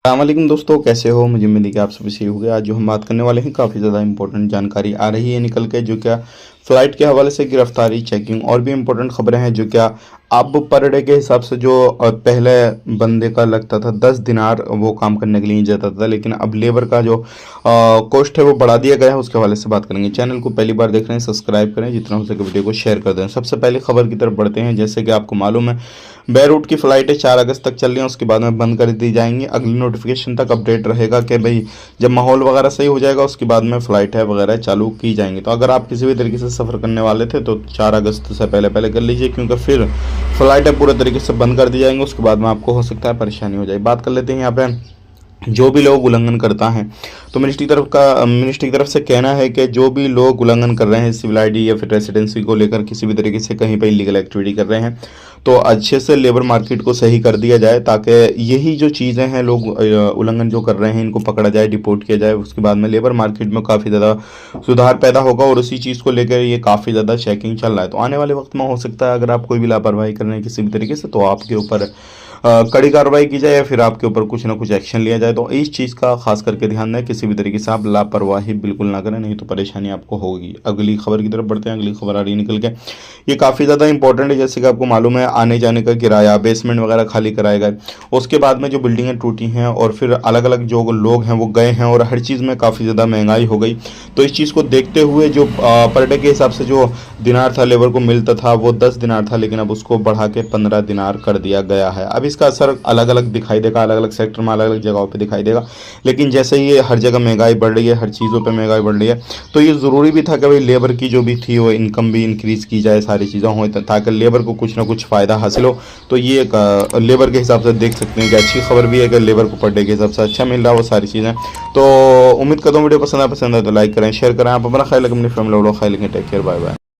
अस्सलामुअलैकुम दोस्तों, कैसे हो? मुझे उम्मीद है कि आप सभी सही हो गए। आज जो हम बात करने वाले हैं, काफ़ी ज़्यादा इंपॉर्टेंट जानकारी आ रही है निकल के, जो क्या फ़्लाइट के हवाले से गिरफ्तारी, चेकिंग और भी इंपॉर्टेंट खबरें हैं। जो क्या अब पर डे के हिसाब से जो पहले बंदे का लगता था 10 दिनार वो काम करने के लिए जाता था, लेकिन अब लेबर का जो कॉस्ट है वो बढ़ा दिया गया है। उसके हवाले से बात करेंगे। चैनल को पहली बार देख रहे हैं, सब्सक्राइब करें, जितना हो सके वीडियो को शेयर कर दें। सबसे पहले खबर की तरफ बढ़ते हैं। जैसे कि आपको मालूम है, बेरूट की फ़्लाइटें 4 अगस्त तक चल रही हैं, उसके बाद में बंद कर दी जाएंगी। अगली नोटिफिकेशन तक अपडेट रहेगा कि भाई जब माहौल वगैरह सही हो जाएगा उसके बाद में फ़्लाइट है वगैरह चालू की जाएंगी। तो अगर आप किसी भी तरीके से सफ़र करने वाले थे तो 4 अगस्त से पहले पहले कर लीजिए, क्योंकि फिर फ़्लाइटें पूरे तरीके से बंद कर दी जाएंगी। उसके बाद में आपको हो सकता है परेशानी हो जाए। बात कर लेते हैं यहाँ पे जो भी लोग उल्लंघन करता है, तो मिनिस्ट्री की तरफ से कहना है कि जो भी लोग उल्लंघन कर रहे हैं सिविल आईडी या फिर रेसिडेंसी को लेकर, किसी भी तरीके से कहीं पर इलीगल एक्टिविटी कर रहे हैं, तो अच्छे से लेबर मार्केट को सही कर दिया जाए, ताकि यही जो चीज़ें हैं, लोग उल्लंघन जो कर रहे हैं इनको पकड़ा जाए, डिपोर्ट किया जाए। उसके बाद में लेबर मार्केट में काफ़ी ज़्यादा सुधार पैदा होगा और उसी चीज़ को लेकर ये काफ़ी ज़्यादा चेकिंग चल रहा है। तो आने वाले वक्त में हो सकता है अगर आप कोई भी लापरवाही कर रहे हैं किसी भी तरीके से, तो आपके ऊपर कड़ी कार्रवाई की जाए या फिर आपके ऊपर कुछ ना कुछ एक्शन लिया जाए। तो इस चीज़ का खास करके ध्यान दें, किसी भी तरीके से आप लापरवाही बिल्कुल ना करें, नहीं तो परेशानी आपको होगी। अगली खबर की तरफ बढ़ते हैं। अगली खबर आ रही है निकल के, ये काफ़ी ज़्यादा इंपॉर्टेंट है। जैसे कि आपको मालूम है, आने जाने का किराया, बेसमेंट वगैरह खाली कराए गए, उसके बाद में जो बिल्डिंगें टूटी हैं और फिर अलग अलग जो लोग हैं वो गए हैं और हर चीज़ में काफ़ी ज़्यादा महंगाई हो गई। तो इस चीज़ को देखते हुए जो पर डे के हिसाब से जो दिनार था लेबर को मिलता था वो 10 दिनार था, लेकिन अब उसको बढ़ा के 15 दिनार कर दिया गया है। अब इसका असर अलग अलग दिखाई देगा, अलग अलग सेक्टर में अलग अलग जगहों पे दिखाई देगा। लेकिन जैसे ये हर जगह महंगाई बढ़ रही है, हर चीज़ों पे महंगाई बढ़ रही है, तो ये ज़रूरी भी था कि भाई लेबर की जो भी थी वो इनकम भी इंक्रीज़ की जाए, सारी चीज़ें हों, ताकि लेबर को कुछ ना कुछ फ़ायदा हासिल हो। तो ये एक लेबर के हिसाब से देख सकते हैं कि अच्छी खबर भी है कि लेबर को पर डे के हिसाब से अच्छा मिल रहा है वो सारी चीज़ें। तो उम्मीद करता हूँ वीडियो पसंद है तो लाइक करें, शेयर करें। आप अपना ख्याल रखें, अपनी फैमिली ख्याल रखें। Take care, bye bye.